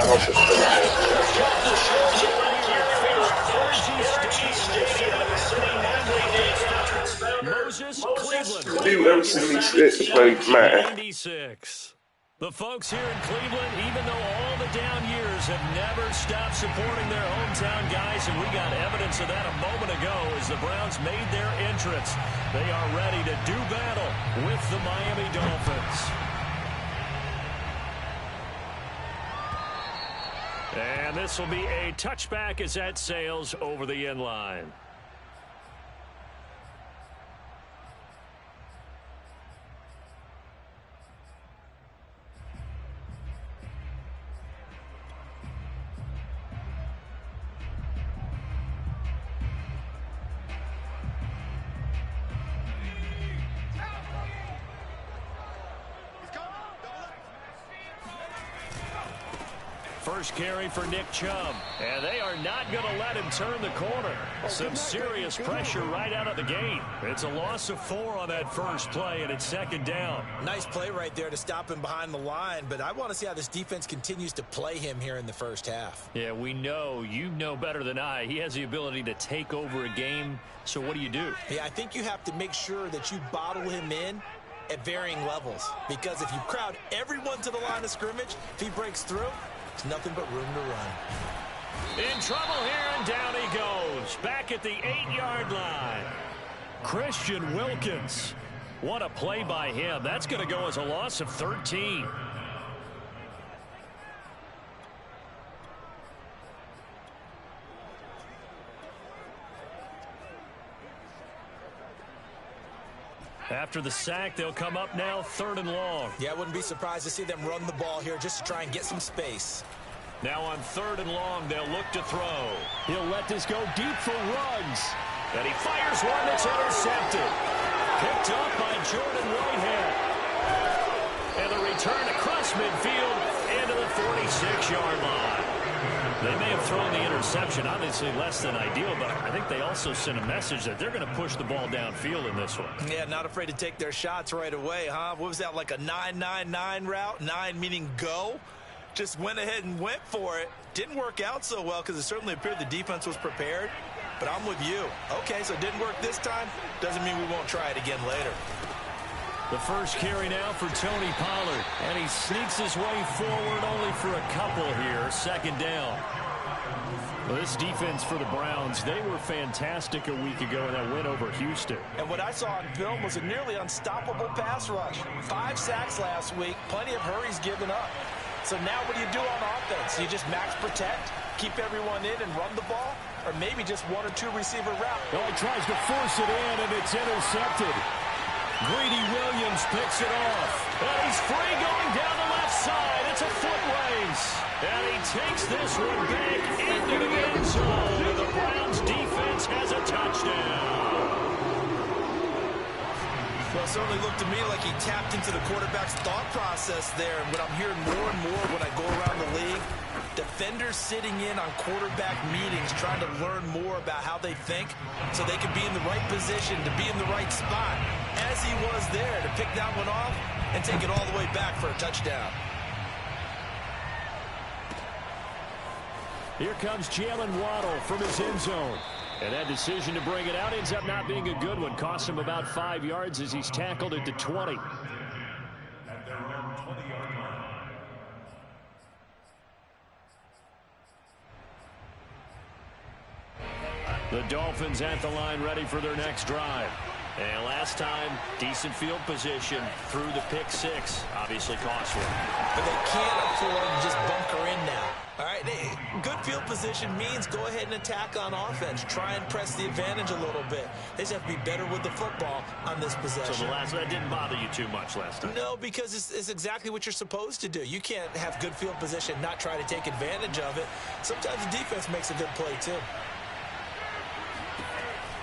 Moses, Cleveland. Do ever see me play Madden? 96. The folks here in Cleveland, even though all the down years, have never stopped supporting their hometown guys, and we got evidence of that a moment ago as the Browns made their entrance. They are ready to do battle with the Miami Dolphins. And this will be a touchback as that sails over the end line. First carry for Nick Chubb, and they are not going to let him turn the corner. Some serious pressure right out of the gate. It's a loss of 4 on that first play, and it's second down. Nice play right there to stop him behind the line, but I want to see how this defense continues to play him here in the first half. Yeah, we know, you know better than I, he has the ability to take over a game, so what do you do? Yeah, I think you have to make sure that you bottle him in at varying levels, because if you crowd everyone to the line of scrimmage, if he breaks through, it's nothing but room to run. In trouble here, and down he goes. Back at the 8-yard line. Christian Wilkins. What a play by him. That's going to go as a loss of 13. After the sack, they'll come up now 3rd and long. Yeah, I wouldn't be surprised to see them run the ball here just to try and get some space. Now on 3rd and long, they'll look to throw. He'll let this go deep for Ruggs. And he fires one that's intercepted. Picked up by Jordan Whitehead. And the return across midfield into the 46-yard line. They may have thrown the interception, obviously less than ideal, but I think they also sent a message that they're going to push the ball downfield in this one. Yeah, not afraid to take their shots right away, huh? What was that, like a 9-9-9 route? 9 meaning go? Just went ahead and went for it. Didn't work out so well because it certainly appeared the defense was prepared, but I'm with you. Okay, so it didn't work this time. Doesn't mean we won't try it again later. The first carry now for Tony Pollard, and he sneaks his way forward only for a couple here. Second down. Well, this defense for the Browns, they were fantastic a week ago in that win over Houston. And what I saw on film was a nearly unstoppable pass rush. 5 sacks last week, plenty of hurries given up. So now what do you do on offense? You just max protect, keep everyone in and run the ball, or maybe just 1 or 2 receiver route? Oh, he tries to force it in, and it's intercepted. Greedy Williams picks it off. And he's free going down the left side. It's a foot race. And he takes this one back into the end zone. And the Browns defense has a touchdown. Well, it certainly looked to me like he tapped into the quarterback's thought process there. And what I'm hearing more and more when I go around the league, defenders sitting in on quarterback meetings trying to learn more about how they think so they can be in the right position to be in the right spot, as he was there to pick that one off and take it all the way back for a touchdown. Here comes Jalen Waddle from his end zone. And that decision to bring it out ends up not being a good one. Cost him about 5 yards as he's tackled at the 20. The Dolphins at the line ready for their next drive. And last time, decent field position through the pick 6. Obviously costly. But they can't afford to just bunker in now. All right, good field position means go ahead and attack on offense. Try and press the advantage a little bit. They just have to be better with the football on this possession. So that didn't bother you too much last time? No, because it's exactly what you're supposed to do. You can't have good field position, not try to take advantage of it. Sometimes the defense makes a good play, too.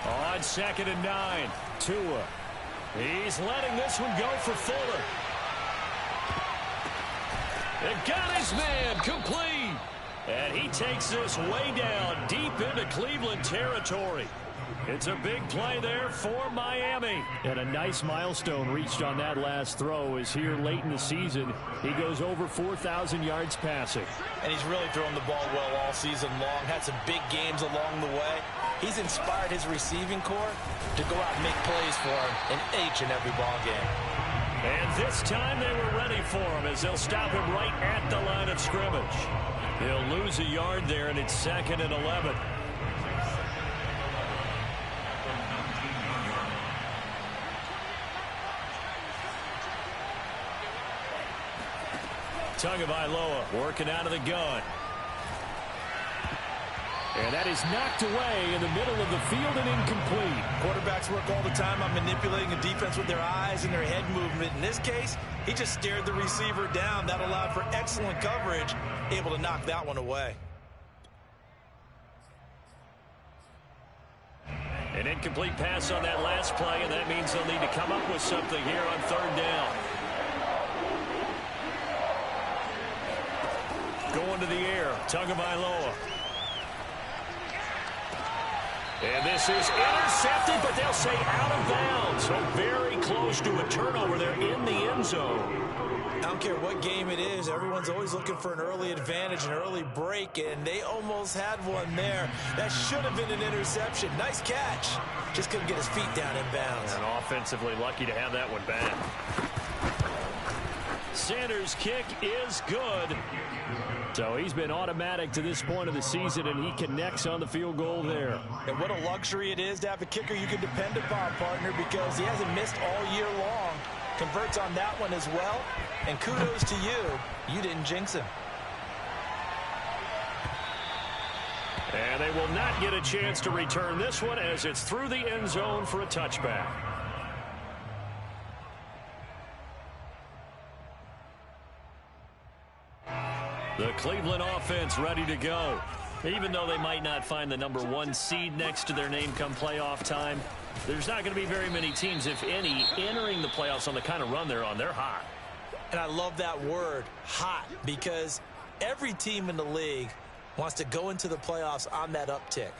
On 2nd and 9, Tua. He's letting this one go for Fuller. They've got his man complete. And he takes this way down deep into Cleveland territory. It's a big play there for Miami. And a nice milestone reached on that last throw is here late in the season. He goes over 4,000 yards passing. And he's really thrown the ball well all season long. Had some big games along the way. He's inspired his receiving corps to go out and make plays for him in each and every ball game. And this time they were ready for him as they'll stop him right at the line of scrimmage. He'll lose a yard there, and it's 2nd and 11. Tagovailoa working out of the gun. And that is knocked away in the middle of the field and incomplete. Quarterbacks work all the time on manipulating a defense with their eyes and their head movement. In this case, he just stared the receiver down. That allowed for excellent coverage, able to knock that one away. An incomplete pass on that last play, and that means they'll need to come up with something here on 3rd down. Going to the air, Tagovailoa. And this is intercepted, but they'll say out of bounds. So very close to a turnover there in the end zone. I don't care what game it is. Everyone's always looking for an early advantage, an early break, and they almost had one there. That should have been an interception. Nice catch. Just couldn't get his feet down in bounds. And offensively lucky to have that one back. Sanders' kick is good. So he's been automatic to this point of the season, and he connects on the field goal there. And what a luxury it is to have a kicker you can depend upon, partner, because he hasn't missed all year long. Converts on that one as well. And kudos to you. You didn't jinx him. And they will not get a chance to return this one as it's through the end zone for a touchback. The Cleveland offense ready to go. Even though they might not find the #1 seed next to their name come playoff time, there's not going to be very many teams, if any, entering the playoffs on the kind of run they're on. They're hot. And I love that word, hot, because every team in the league wants to go into the playoffs on that uptick.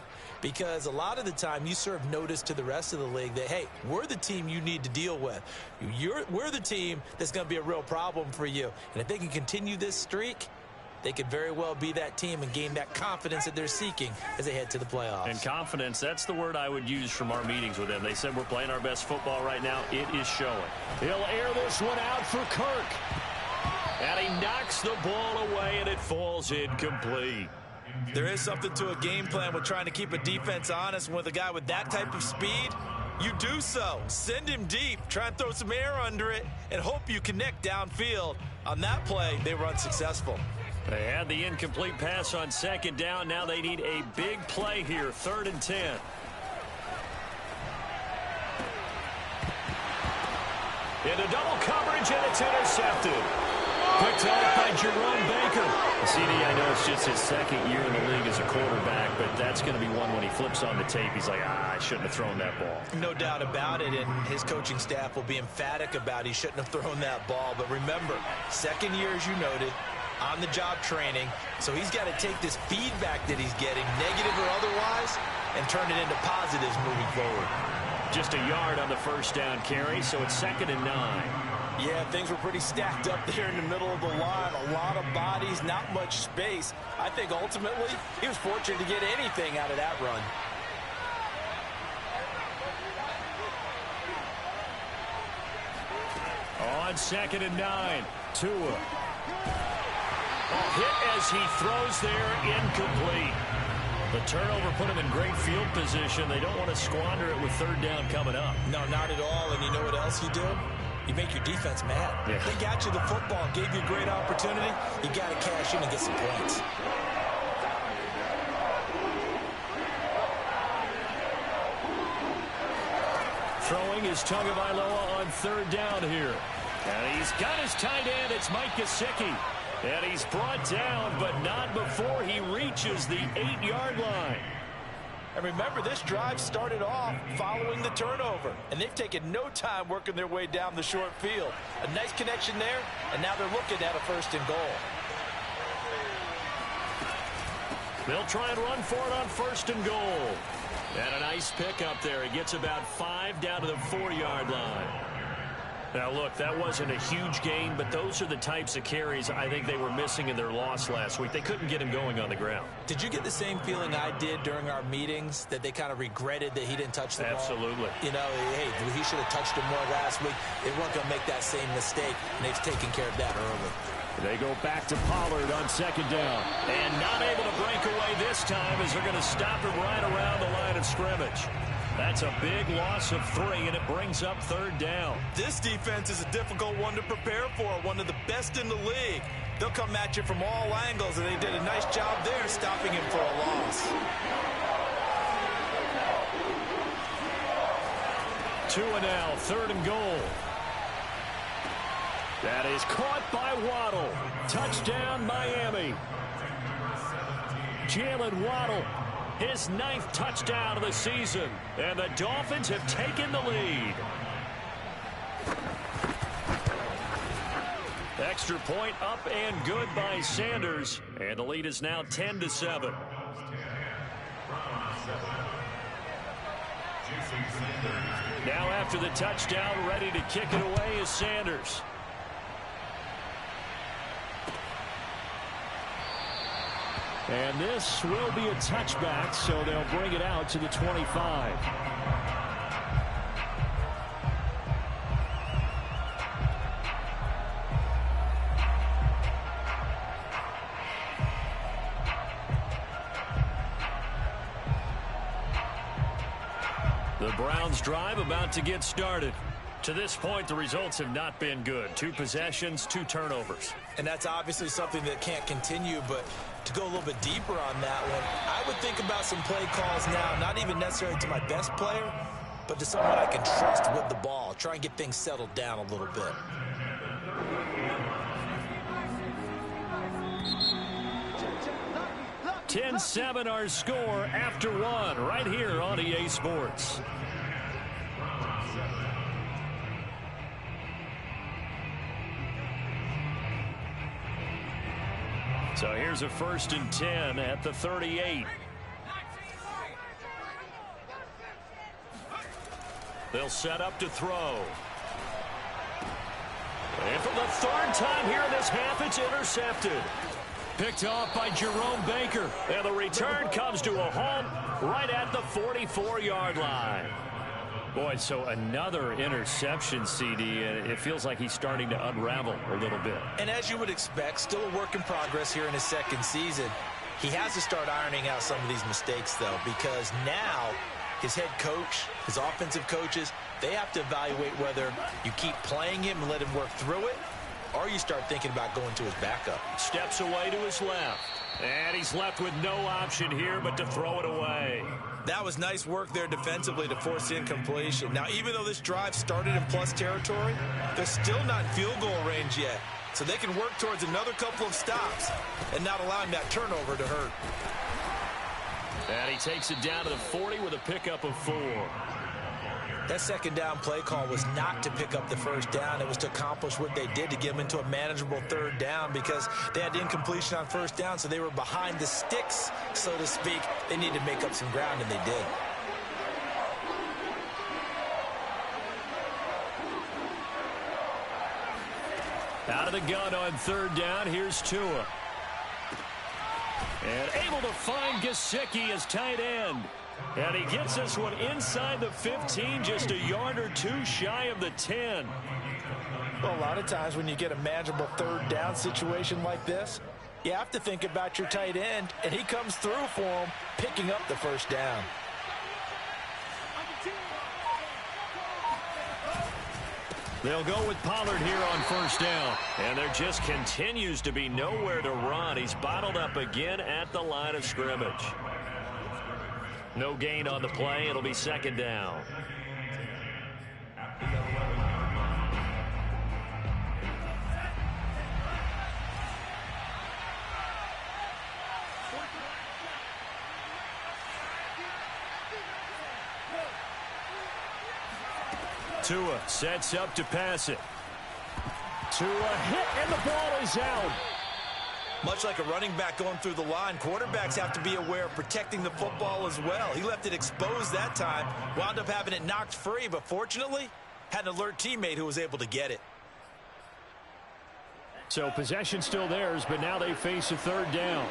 Because a lot of the time you serve notice to the rest of the league that, hey, we're the team you need to deal with. We're the team that's going to be a real problem for you. And if they can continue this streak, they could very well be that team and gain that confidence that they're seeking as they head to the playoffs. And confidence, that's the word I would use from our meetings with them. They said we're playing our best football right now. It is showing. He'll air this one out for Kirk. And he knocks the ball away, and it falls incomplete. There is something to a game plan with trying to keep a defense honest. With a guy with that type of speed, you do so. Send him deep. Try and throw some air under it and hope you connect downfield. On that play, they were unsuccessful. They had the incomplete pass on 2nd down. Now they need a big play here, 3rd and 10. Into double coverage, and it's intercepted. Picked off by Jerome Baker. CD, I know it's just his 2nd year in the league as a quarterback, but that's going to be one when he flips on the tape. He's like, I shouldn't have thrown that ball. No doubt about it, and his coaching staff will be emphatic about he shouldn't have thrown that ball. But remember, 2nd year, as you noted, on-the-job training, so he's got to take this feedback that he's getting, negative or otherwise, and turn it into positives moving forward. Just a yard on the 1st down carry, so it's 2nd and 9. Yeah, things were pretty stacked up there in the middle of the line. A lot of bodies, not much space. I think ultimately he was fortunate to get anything out of that run. On 2nd and 9, Tua. Hit as he throws there, incomplete. The turnover put him in great field position. They don't want to squander it with 3rd down coming up. No, not at all. And you know what else you do? You make your defense mad. Yeah. They got you the football, gave you a great opportunity. You got to cash in and get some points. Throwing is Tagovailoa on 3rd down here. And he's got his tight end. It's Mike Gesicki. And he's brought down, but not before he reaches the 8-yard line. And remember, this drive started off following the turnover. And they've taken no time working their way down the short field. A nice connection there, and now they're looking at a 1st and goal. They'll try and run for it on 1st and goal. And a nice pickup there. He gets about 5 down to the 4-yard line. Now, look, that wasn't a huge gain, but those are the types of carries I think they were missing in their loss last week. They couldn't get him going on the ground. Did you get the same feeling I did during our meetings, that they kind of regretted that he didn't touch the ball? Absolutely. You know, hey, he should have touched him more last week. They weren't going to make that same mistake, and they've taken care of that early. They go back to Pollard on 2nd down. And not able to break away this time as they're going to stop him right around the line of scrimmage. That's a big loss of 3, and it brings up 3rd down. This defense is a difficult one to prepare for, one of the best in the league. They'll come at you from all angles, and they did a nice job there stopping him for a loss. 2 and now, 3rd and goal. That is caught by Waddle. Touchdown, Miami. Jalen Waddle, his 9th touchdown of the season. And the Dolphins have taken the lead. Extra point up and good by Sanders. And the lead is now 10-7. Now after the touchdown, ready to kick it away is Sanders. And this will be a touchback, so they'll bring it out to the 25. The Browns drive about to get started. To this point, the results have not been good. 2 possessions, 2 turnovers. And that's obviously something that can't continue, but to go a little bit deeper on that one, I would think about some play calls now, not even necessarily to my best player, but to someone I can trust with the ball. Try and get things settled down a little bit. $10-7 our score after 1 right here on EA Sports. So here's a 1st and 10 at the 38. They'll set up to throw. And for the 3rd time here in this half, it's intercepted. Picked off by Jerome Baker. And the return comes to a home right at the 44-yard line. Boy, so another interception, CD, and it feels like he's starting to unravel a little bit. And as you would expect, still a work in progress here in his 2nd season. He has to start ironing out some of these mistakes, though, because now his head coach, his offensive coaches, they have to evaluate whether you keep playing him and let him work through it, or you start thinking about going to his backup. Steps away to his left. And he's left with no option here but to throw it away. That was nice work there defensively to force incompletion. Now, even though this drive started in plus territory, they're still not in field goal range yet. So they can work towards another couple of stops and not allowing that turnover to hurt. And he takes it down to the 40 with a pickup of 4. That 2nd down play call was not to pick up the 1st down. It was to accomplish what they did, to get them into a manageable 3rd down, because they had incompletion on 1st down, so they were behind the sticks, so to speak. They needed to make up some ground, and they did. Out of the gun on 3rd down, here's Tua. And able to find Gesicki as tight end. And he gets this one inside the 15, just a yard or 2 shy of the 10. Well, a lot of times when you get a manageable 3rd down situation like this, you have to think about your tight end, and he comes through for him, picking up the 1st down. They'll go with Pollard here on 1st down. And there just continues to be nowhere to run. He's bottled up again at the line of scrimmage. No gain on the play. It'll be 2nd down. Tua sets up to pass it. Tua hit, and the ball is out. Much like a running back going through the line, quarterbacks have to be aware of protecting the football as well. He left it exposed that time, wound up having it knocked free, but fortunately, had an alert teammate who was able to get it. So possession still theirs, but now they face a third down.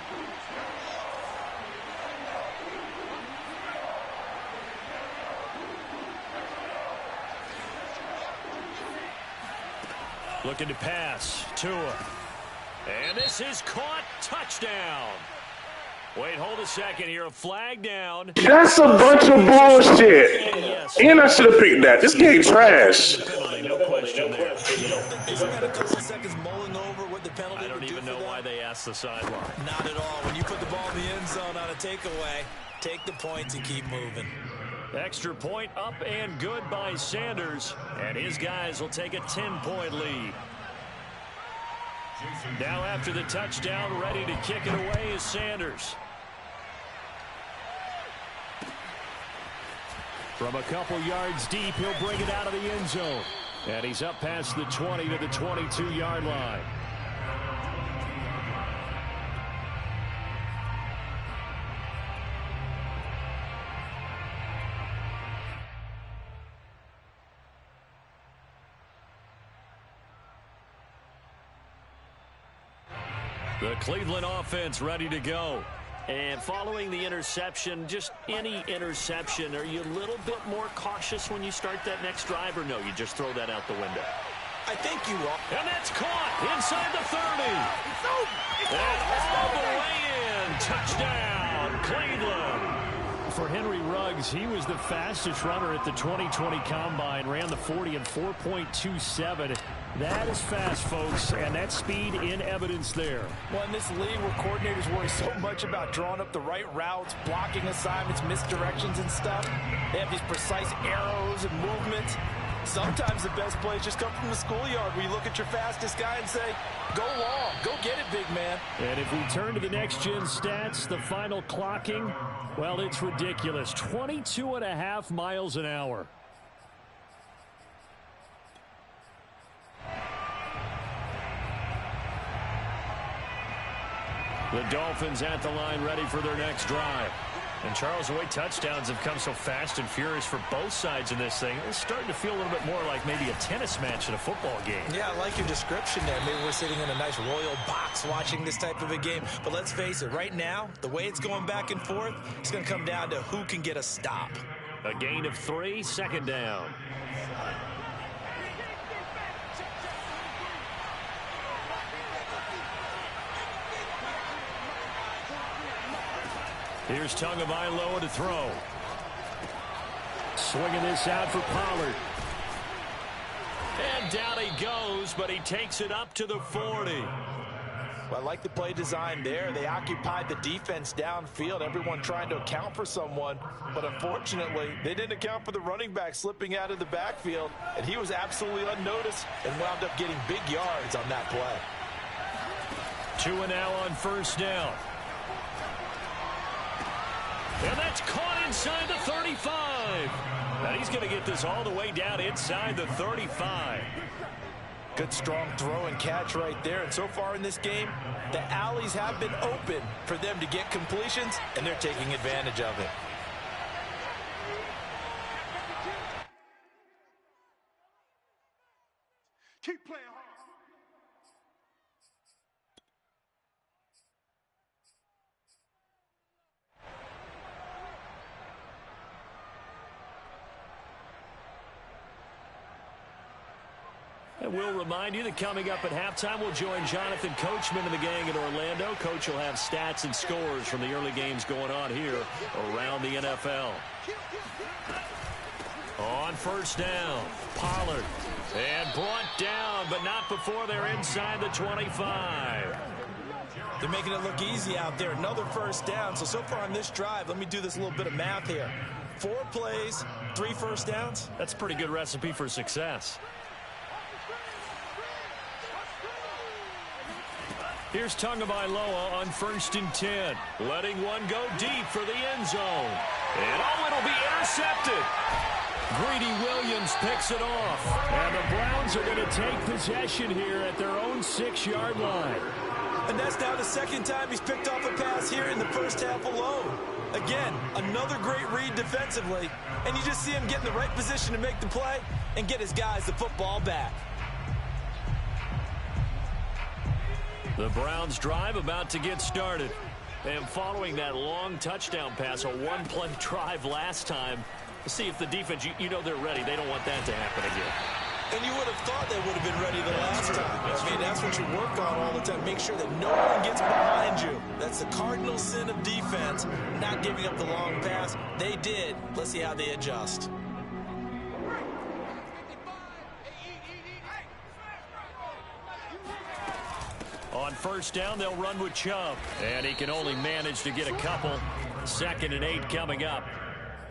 Looking to pass. Tua. And this is caught. Touchdown. Wait, hold a second here. A flag down. That's a bunch of bullshit. And I should have picked that. This game trash. No question there. You don't think they spent a couple seconds mulling over what the penalty I don't even know why they asked the sideline. Not at all. When you put the ball in the end zone on a takeaway, take the points and keep moving. Extra point up and good by Sanders. And his guys will take a 10-point lead. Now after the touchdown, ready to kick it away is Sanders. From a couple yards deep, he'll bring it out of the end zone. And he's up past the 20 to the 22-yard line. The Cleveland offense ready to go. And following the interception, just any interception, are you a little bit more cautious when you start that next drive, or no, you just throw that out the window? I think you are. And that's caught inside the 30. And all the way in. Touchdown, Cleveland. For Henry Ruggs, he was the fastest runner at the 2020 Combine, ran the 40 in 4.27. That is fast, folks, and that's speed in evidence there. Well, in this league where coordinators worry so much about drawing up the right routes, blocking assignments, misdirections and stuff, they have these precise arrows and movements. Sometimes the best plays just come from the schoolyard where you look at your fastest guy and say, go long, go get it, big man. And if we turn to the next-gen stats, the final clocking, well, it's ridiculous. 22.5 miles an hour. The Dolphins at the line ready for their next drive. And Charles, the way touchdowns have come so fast and furious for both sides in this thing, it's starting to feel a little bit more like maybe a tennis match in a football game. Yeah, I like your description there. Maybe we're sitting in a nice royal box watching this type of a game. But let's face it, right now, the way it's going back and forth, it's going to come down to who can get a stop. A gain of 3, second down. Here's Tagovailoa to throw. Swinging this out for Pollard. And down he goes, but he takes it up to the 40. Well, I like the play design there. They occupied the defense downfield, everyone trying to account for someone. But unfortunately, they didn't account for the running back slipping out of the backfield. And he was absolutely unnoticed and wound up getting big yards on that play. 2 and now on first down. And that's caught inside the 35. And he's going to get this all the way down inside the 35. Good strong throw and catch right there. And so far in this game, the alleys have been open for them to get completions, and they're taking advantage of it. Keep playing hard. And we'll remind you that coming up at halftime, we'll join Jonathan Coachman and the gang in Orlando. Coach will have stats and scores from the early games going on here around the NFL. On first down, Pollard. And brought down, but not before they're inside the 25. They're making it look easy out there. Another first down. So far on this drive, let me do this little bit of math here. 4 plays, 3 first downs. That's a pretty good recipe for success. Here's Tagovailoa on 1st and 10. Letting one go deep for the end zone. And it'll be intercepted. Greedy Williams picks it off. And the Browns are going to take possession here at their own 6-yard line. And that's now the second time he's picked off a pass here in the first half alone. Again, another great read defensively, and you just see him get in the right position to make the play and get his guys the football back. The Browns drive about to get started. And following that long touchdown pass, a one-play drive last time, see if the defense, you know they're ready. They don't want that to happen again. And you would have thought they would have been ready the last time. I mean, that's what you work on all the time. Make sure that no one gets behind you. That's the cardinal sin of defense, not giving up the long pass. They did. Let's see how they adjust. On first down, they'll run with Chubb. And he can only manage to get a couple. 2nd and 8 coming up.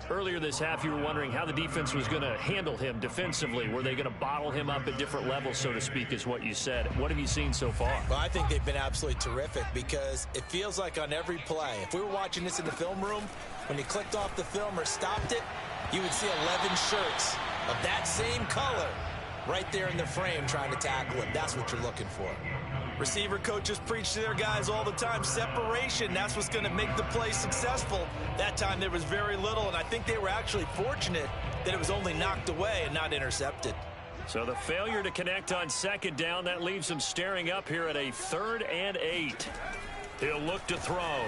Earlier this half, you were wondering how the defense was going to handle him defensively. Were they going to bottle him up at different levels, so to speak, is what you said. What have you seen so far? Well, I think they've been absolutely terrific because it feels like on every play, if we were watching this in the film room, when you clicked off the film or stopped it, you would see 11 shirts of that same color right there in the frame trying to tackle him. That's what you're looking for. Receiver coaches preach to their guys all the time. Separation, that's what's going to make the play successful. That time there was very little, and I think they were actually fortunate that it was only knocked away and not intercepted. So the failure to connect on 2nd down, that leaves him staring up here at a 3rd and 8. He'll look to throw.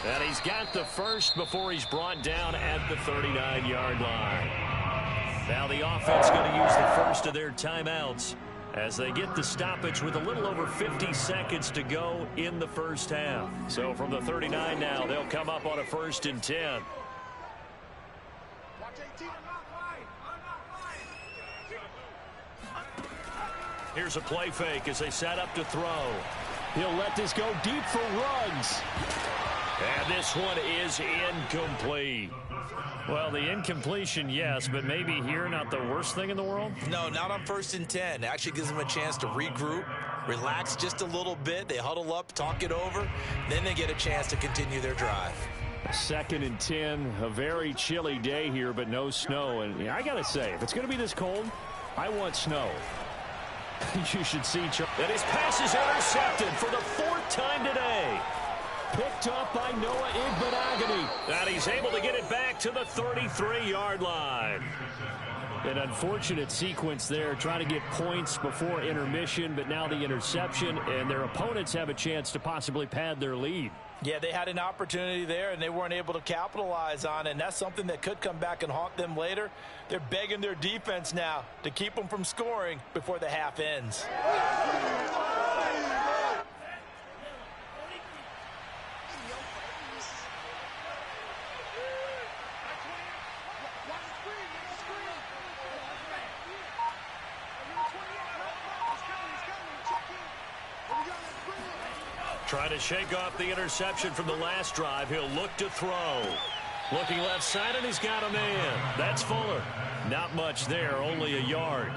And he's got the first before he's brought down at the 39-yard line. Now the offense going to use the first of their timeouts as they get the stoppage with a little over 50 seconds to go in the first half. So from the 39 now, they'll come up on a 1st and 10. Here's a play fake as they set up to throw. He'll let this go deep for Ruggs. And this one is incomplete. Well, the incompletion, yes, but maybe here not the worst thing in the world? No, not on 1st and 10. It actually gives them a chance to regroup, relax just a little bit. They huddle up, talk it over, then they get a chance to continue their drive. 2nd and 10, a very chilly day here, but no snow. And I got to say, if it's going to be this cold, I want snow. You should see. And his pass is intercepted for the 4th time today. Picked up by Noah Igbenogany. And he's able to get it back to the 33-yard line. An unfortunate sequence there, trying to get points before intermission, but now the interception, and their opponents have a chance to possibly pad their lead. Yeah, they had an opportunity there, and they weren't able to capitalize on it, and that's something that could come back and haunt them later. They're begging their defense now to keep them from scoring before the half ends. Trying to shake off the interception from the last drive. He'll look to throw. Looking left side, and he's got a man. That's Fuller. Not much there, only a yard.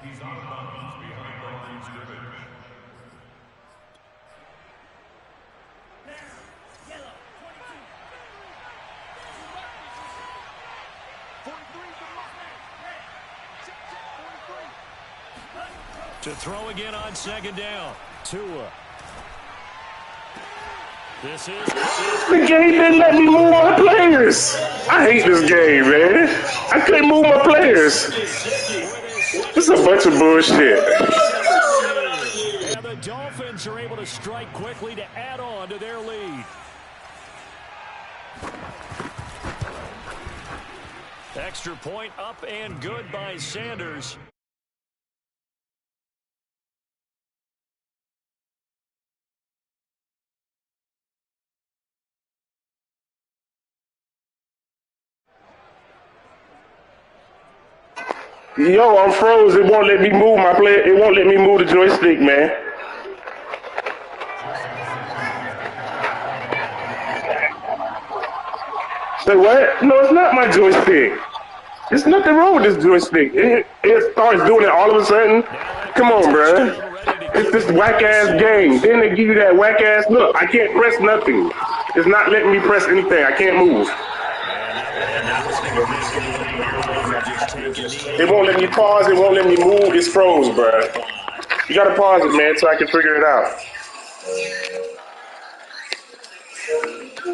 He's on bounds behind the line of scrimmage. To throw again on 2nd down. Tua. This is the game didn't let me move my players. I hate this game, man. I couldn't move my players. This is a bunch of bullshit. Yeah, the Dolphins are able to strike quickly to add on to their lead. Extra point up and good by Sanders. Yo, I'm froze. It won't let me move my play. It won't let me move the joystick, man. Say what? No, it's not my joystick. There's nothing wrong with this joystick. It starts doing it all of a sudden. Come on, bruh. It's this whack-ass game. Then they give you that whack-ass look. I can't press nothing. It's not letting me press anything. I can't move. It won't let me pause. It won't let me move. It's froze, bro. You gotta pause it, man, so I can figure it out.